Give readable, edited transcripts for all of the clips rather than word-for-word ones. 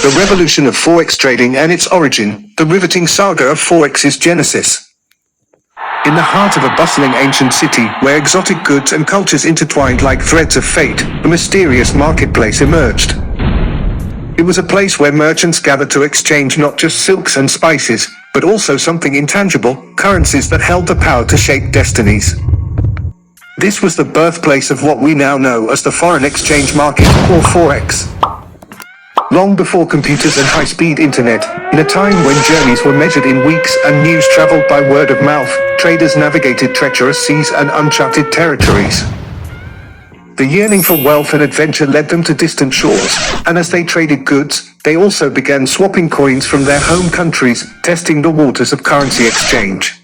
The revolution of Forex trading and its origin, the riveting saga of Forex's genesis. In the heart of a bustling ancient city where exotic goods and cultures intertwined like threads of fate, a mysterious marketplace emerged. It was a place where merchants gathered to exchange not just silks and spices, but also something intangible, currencies that held the power to shape destinies. This was the birthplace of what we now know as the foreign exchange market, or Forex. Long before computers and high-speed internet, in a time when journeys were measured in weeks and news traveled by word of mouth, traders navigated treacherous seas and uncharted territories. The yearning for wealth and adventure led them to distant shores, and as they traded goods, they also began swapping coins from their home countries, testing the waters of currency exchange.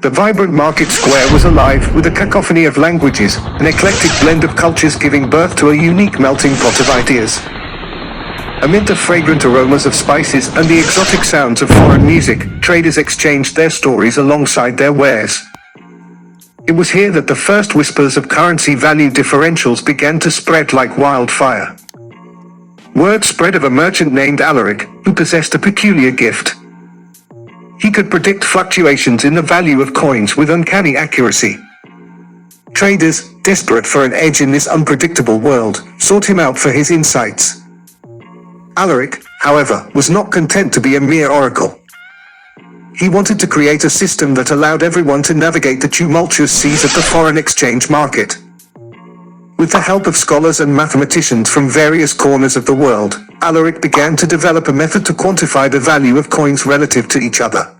The vibrant market square was alive with a cacophony of languages, an eclectic blend of cultures giving birth to a unique melting pot of ideas. Amid the fragrant aromas of spices and the exotic sounds of foreign music, traders exchanged their stories alongside their wares. It was here that the first whispers of currency value differentials began to spread like wildfire. Word spread of a merchant named Alaric, who possessed a peculiar gift. He could predict fluctuations in the value of coins with uncanny accuracy. Traders, desperate for an edge in this unpredictable world, sought him out for his insights. Alaric, however, was not content to be a mere oracle. He wanted to create a system that allowed everyone to navigate the tumultuous seas of the foreign exchange market. With the help of scholars and mathematicians from various corners of the world, Alaric began to develop a method to quantify the value of coins relative to each other.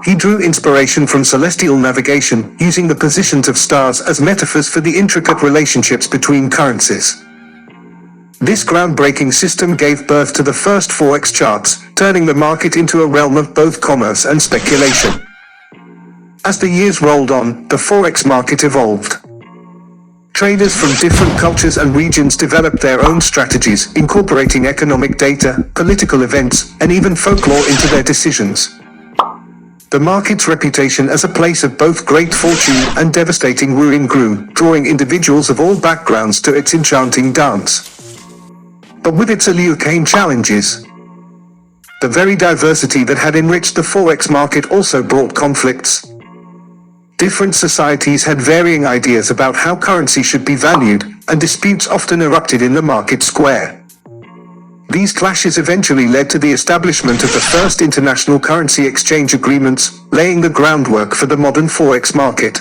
He drew inspiration from celestial navigation, using the positions of stars as metaphors for the intricate relationships between currencies. This groundbreaking system gave birth to the first Forex charts, turning the market into a realm of both commerce and speculation. As the years rolled on, the Forex market evolved. Traders from different cultures and regions developed their own strategies, incorporating economic data, political events, and even folklore into their decisions. The market's reputation as a place of both great fortune and devastating ruin grew, drawing individuals of all backgrounds to its enchanting dance. But with its allure came challenges. The very diversity that had enriched the Forex market also brought conflicts. Different societies had varying ideas about how currency should be valued, and disputes often erupted in the market square. These clashes eventually led to the establishment of the first international currency exchange agreements, laying the groundwork for the modern Forex market.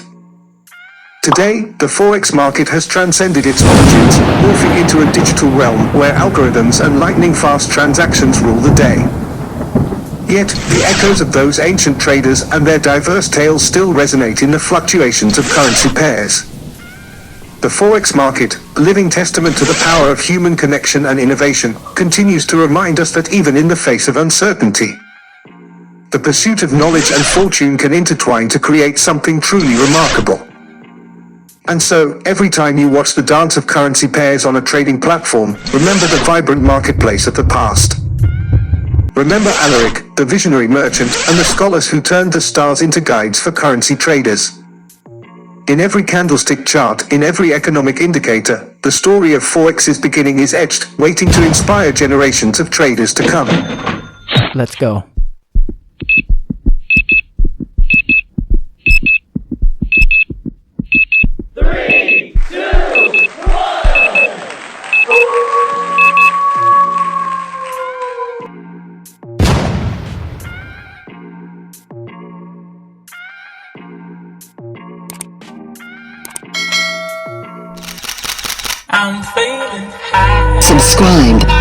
Today, the Forex market has transcended its origins, morphing into a digital realm where algorithms and lightning-fast transactions rule the day. Yet, the echoes of those ancient traders and their diverse tales still resonate in the fluctuations of currency pairs. The Forex market, a living testament to the power of human connection and innovation, continues to remind us that even in the face of uncertainty, the pursuit of knowledge and fortune can intertwine to create something truly remarkable. And so, every time you watch the dance of currency pairs on a trading platform, remember the vibrant marketplace of the past. Remember Alaric, the visionary merchant, and the scholars who turned the stars into guides for currency traders. In every candlestick chart, in every economic indicator, the story of Forex's beginning is etched, waiting to inspire generations of traders to come. Let's go. Subscribe